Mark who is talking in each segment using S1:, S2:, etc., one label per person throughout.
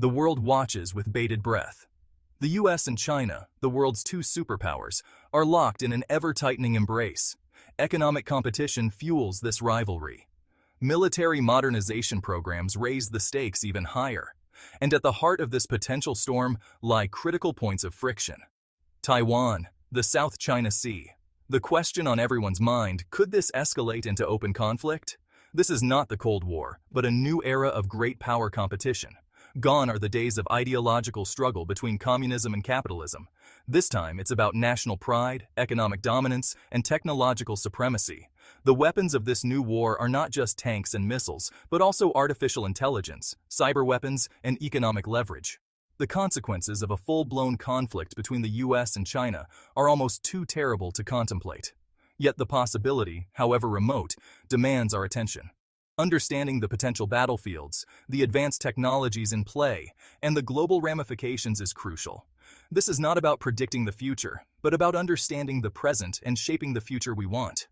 S1: The world watches with bated breath. The US and China, the world's two superpowers, are locked in an ever-tightening embrace. Economic competition fuels this rivalry. Military modernization programs raise the stakes even higher. And at the heart of this potential storm lie critical points of friction. Taiwan, the South China Sea. The question on everyone's mind, could this escalate into open conflict? This is not the Cold War, but a new era of great power competition. Gone are the days of ideological struggle between communism and capitalism. This time, it's about national pride, economic dominance, and technological supremacy. The weapons of this new war are not just tanks and missiles, but also artificial intelligence, cyber weapons, and economic leverage. The consequences of a full-blown conflict between the US and China are almost too terrible to contemplate. Yet the possibility, however remote, demands our attention. Understanding the potential battlefields, the advanced technologies in play, and the global ramifications is crucial. This is not about predicting the future, but about understanding the present and shaping the future we want.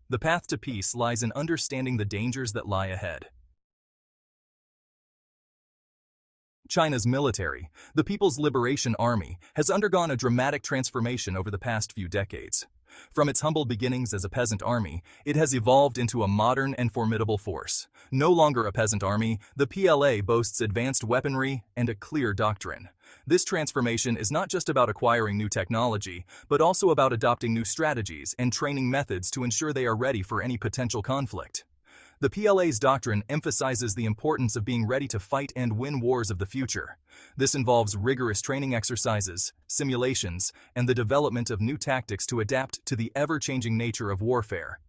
S1: The path to peace lies in understanding the dangers that lie ahead. China's military, the People's Liberation Army, has undergone a dramatic transformation over the past few decades. From its humble beginnings as a peasant army, it has evolved into a modern and formidable force. No longer a peasant army, the PLA boasts advanced weaponry and a clear doctrine. This transformation is not just about acquiring new technology, but also about adopting new strategies and training methods to ensure they are ready for any potential conflict. The PLA's doctrine emphasizes the importance of being ready to fight and win wars of the future. This involves rigorous training exercises, simulations, and the development of new tactics to adapt to the ever-changing nature of warfare.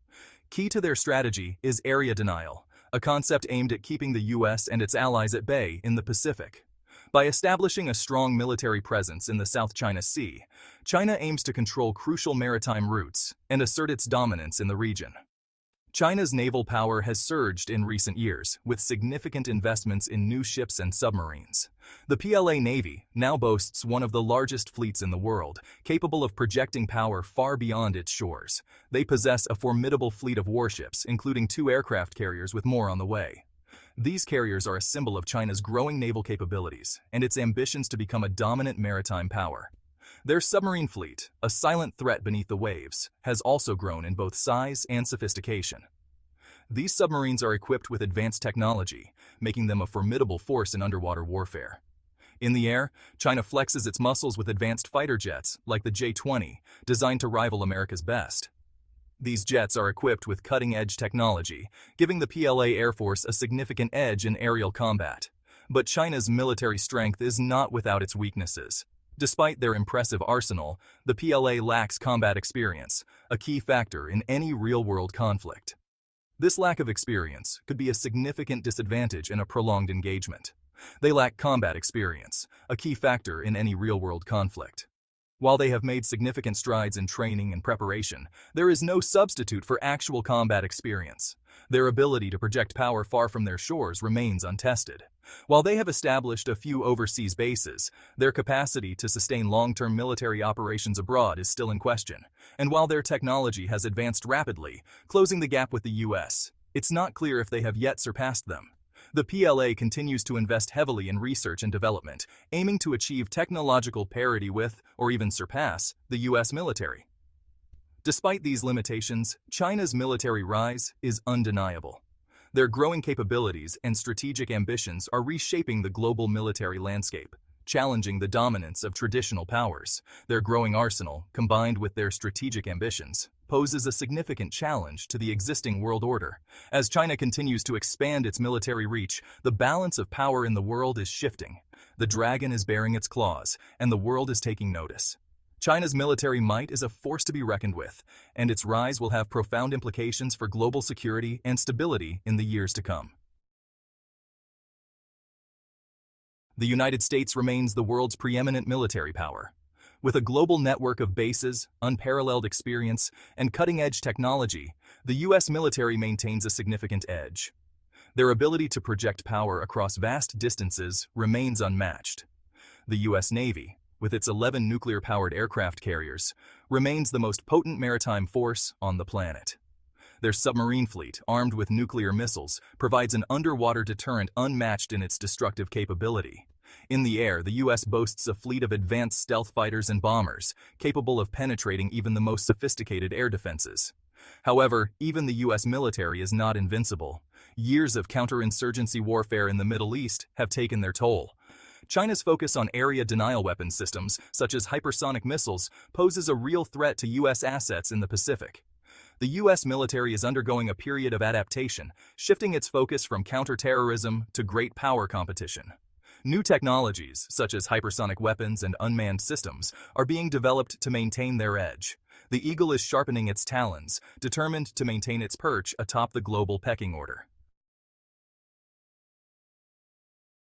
S1: Key to their strategy is area denial, a concept aimed at keeping the US and its allies at bay in the Pacific. By establishing a strong military presence in the South China Sea, China aims to control crucial maritime routes and assert its dominance in the region. China's naval power has surged in recent years, with significant investments in new ships and submarines. The PLA Navy now boasts one of the largest fleets in the world, capable of projecting power far beyond its shores. They possess a formidable fleet of warships, including 2 aircraft carriers with more on the way. These carriers are a symbol of China's growing naval capabilities and its ambitions to become a dominant maritime power. Their submarine fleet, a silent threat beneath the waves, has also grown in both size and sophistication. These submarines are equipped with advanced technology, making them a formidable force in underwater warfare. In the air, China flexes its muscles with advanced fighter jets, like the J-20, designed to rival America's best. These jets are equipped with cutting-edge technology, giving the PLA Air Force a significant edge in aerial combat. But China's military strength is not without its weaknesses. Despite their impressive arsenal, the PLA lacks combat experience, a key factor in any real-world conflict. This lack of experience could be a significant disadvantage in a prolonged engagement. They lack combat experience, a key factor in any real-world conflict. While they have made significant strides in training and preparation, there is no substitute for actual combat experience. Their ability to project power far from their shores remains untested. While they have established a few overseas bases, their capacity to sustain long-term military operations abroad is still in question. And while their technology has advanced rapidly, closing the gap with the US, it's not clear if they have yet surpassed them. The PLA continues to invest heavily in research and development, aiming to achieve technological parity with, or even surpass, the US military. Despite these limitations, China's military rise is undeniable. Their growing capabilities and strategic ambitions are reshaping the global military landscape, challenging the dominance of traditional powers. Their growing arsenal, combined with their strategic ambitions, poses a significant challenge to the existing world order. As China continues to expand its military reach, the balance of power in the world is shifting. The dragon is baring its claws, and the world is taking notice. China's military might is a force to be reckoned with, and its rise will have profound implications for global security and stability in the years to come. The United States remains the world's preeminent military power. With a global network of bases, unparalleled experience, and cutting-edge technology, the U.S. military maintains a significant edge. Their ability to project power across vast distances remains unmatched. The U.S. Navy, with its 11 nuclear-powered aircraft carriers, remains the most potent maritime force on the planet. Their submarine fleet, armed with nuclear missiles, provides an underwater deterrent unmatched in its destructive capability. In the air, the U.S. boasts a fleet of advanced stealth fighters and bombers, capable of penetrating even the most sophisticated air defenses. However, even the U.S. military is not invincible. Years of counterinsurgency warfare in the Middle East have taken their toll. China's focus on area denial weapons systems, such as hypersonic missiles, poses a real threat to U.S. assets in the Pacific. The U.S. military is undergoing a period of adaptation, shifting its focus from counterterrorism to great power competition. New technologies, such as hypersonic weapons and unmanned systems, are being developed to maintain their edge. The eagle is sharpening its talons, determined to maintain its perch atop the global pecking order.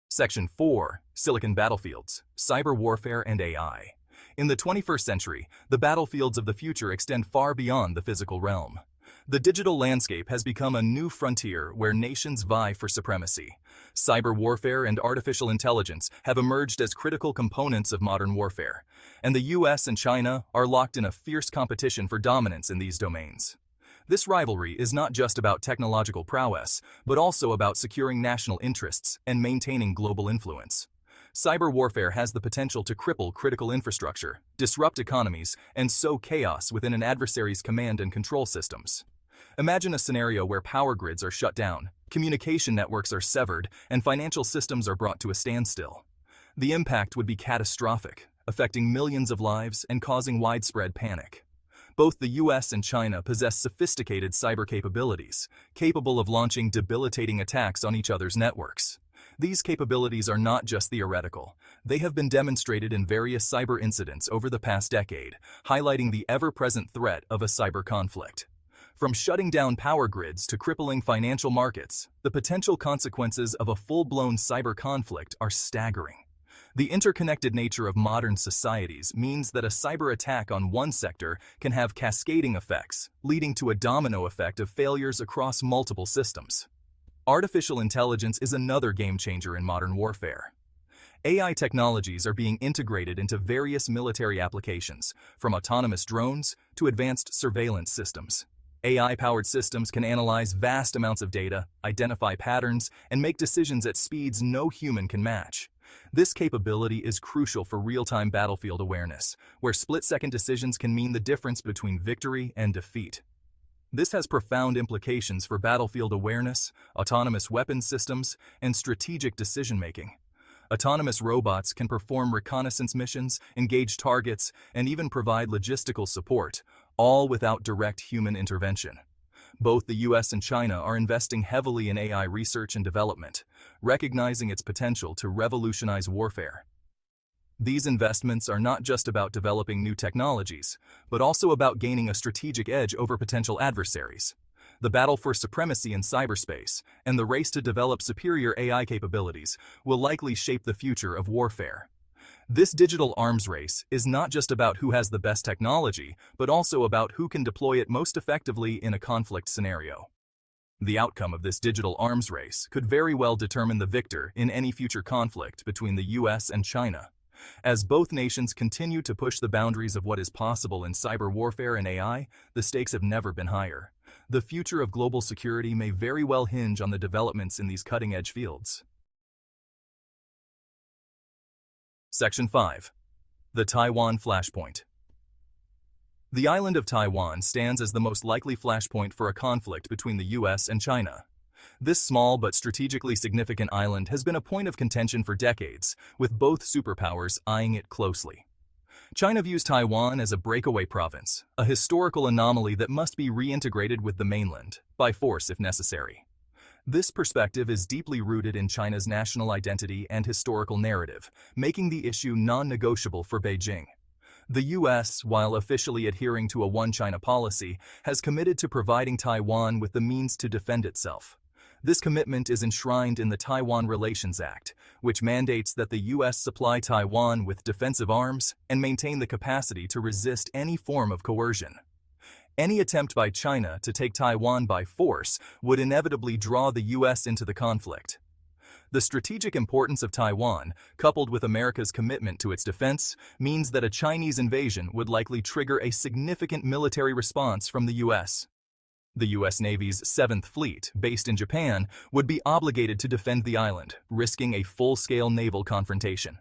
S1: Section 4. Silicon Battlefields, Cyber Warfare and AI. In the 21st century, the battlefields of the future extend far beyond the physical realm. The digital landscape has become a new frontier where nations vie for supremacy. Cyber warfare and artificial intelligence have emerged as critical components of modern warfare, and the US and China are locked in a fierce competition for dominance in these domains. This rivalry is not just about technological prowess, but also about securing national interests and maintaining global influence. Cyber warfare has the potential to cripple critical infrastructure, disrupt economies, and sow chaos within an adversary's command and control systems. Imagine a scenario where power grids are shut down, communication networks are severed, and financial systems are brought to a standstill. The impact would be catastrophic, affecting millions of lives and causing widespread panic. Both the US and China possess sophisticated cyber capabilities, capable of launching debilitating attacks on each other's networks. These capabilities are not just theoretical. They have been demonstrated in various cyber incidents over the past decade, highlighting the ever-present threat of a cyber conflict. From shutting down power grids to crippling financial markets, the potential consequences of a full-blown cyber conflict are staggering. The interconnected nature of modern societies means that a cyber attack on one sector can have cascading effects, leading to a domino effect of failures across multiple systems. Artificial intelligence is another game-changer in modern warfare. AI technologies are being integrated into various military applications, from autonomous drones to advanced surveillance systems. AI-powered systems can analyze vast amounts of data, identify patterns, and make decisions at speeds no human can match. This capability is crucial for real-time battlefield awareness, where split-second decisions can mean the difference between victory and defeat. This has profound implications for battlefield awareness, autonomous weapons systems, and strategic decision-making. Autonomous robots can perform reconnaissance missions, engage targets, and even provide logistical support, all without direct human intervention. Both the US and China are investing heavily in AI research and development, recognizing its potential to revolutionize warfare. These investments are not just about developing new technologies, but also about gaining a strategic edge over potential adversaries. The battle for supremacy in cyberspace and the race to develop superior AI capabilities will likely shape the future of warfare. This digital arms race is not just about who has the best technology, but also about who can deploy it most effectively in a conflict scenario. The outcome of this digital arms race could very well determine the victor in any future conflict between the US and China. As both nations continue to push the boundaries of what is possible in cyber warfare and AI, the stakes have never been higher. The future of global security may very well hinge on the developments in these cutting-edge fields. Section 5. The Taiwan Flashpoint. The island of Taiwan stands as the most likely flashpoint for a conflict between the US and China. This small but strategically significant island has been a point of contention for decades, with both superpowers eyeing it closely. China views Taiwan as a breakaway province, a historical anomaly that must be reintegrated with the mainland, by force if necessary. This perspective is deeply rooted in China's national identity and historical narrative, making the issue non-negotiable for Beijing. The US, while officially adhering to a one-China policy, has committed to providing Taiwan with the means to defend itself. This commitment is enshrined in the Taiwan Relations Act, which mandates that the US supply Taiwan with defensive arms and maintain the capacity to resist any form of coercion. Any attempt by China to take Taiwan by force would inevitably draw the US into the conflict. The strategic importance of Taiwan, coupled with America's commitment to its defense, means that a Chinese invasion would likely trigger a significant military response from the US. The U.S. Navy's 7th Fleet, based in Japan, would be obligated to defend the island, risking a full-scale naval confrontation.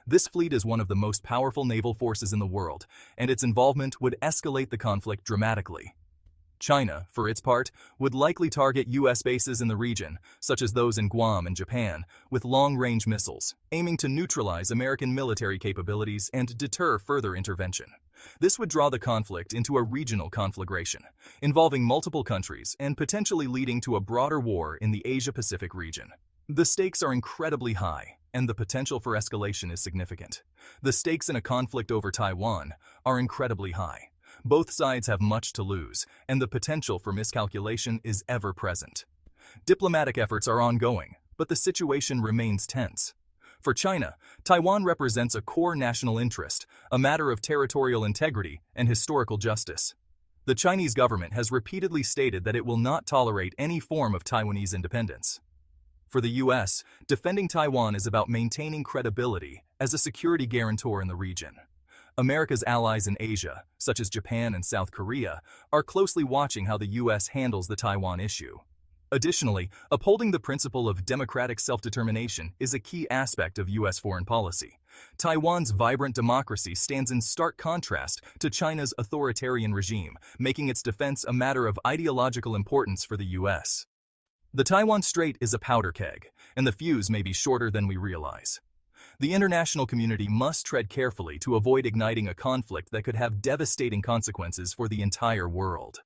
S1: This fleet is one of the most powerful naval forces in the world, and its involvement would escalate the conflict dramatically. China, for its part, would likely target U.S. bases in the region, such as those in Guam and Japan, with long-range missiles, aiming to neutralize American military capabilities and deter further intervention. This would draw the conflict into a regional conflagration, involving multiple countries and potentially leading to a broader war in the Asia-Pacific region. The stakes are incredibly high, and the potential for escalation is significant. The stakes in a conflict over Taiwan are incredibly high. Both sides have much to lose, and the potential for miscalculation is ever present. Diplomatic efforts are ongoing, but the situation remains tense. For China, Taiwan represents a core national interest, a matter of territorial integrity and historical justice. The Chinese government has repeatedly stated that it will not tolerate any form of Taiwanese independence. For the U.S., defending Taiwan is about maintaining credibility as a security guarantor in the region. America's allies in Asia, such as Japan and South Korea, are closely watching how the U.S. handles the Taiwan issue. Additionally, upholding the principle of democratic self-determination is a key aspect of U.S. foreign policy. Taiwan's vibrant democracy stands in stark contrast to China's authoritarian regime, making its defense a matter of ideological importance for the U.S. The Taiwan Strait is a powder keg, and the fuse may be shorter than we realize. The international community must tread carefully to avoid igniting a conflict that could have devastating consequences for the entire world.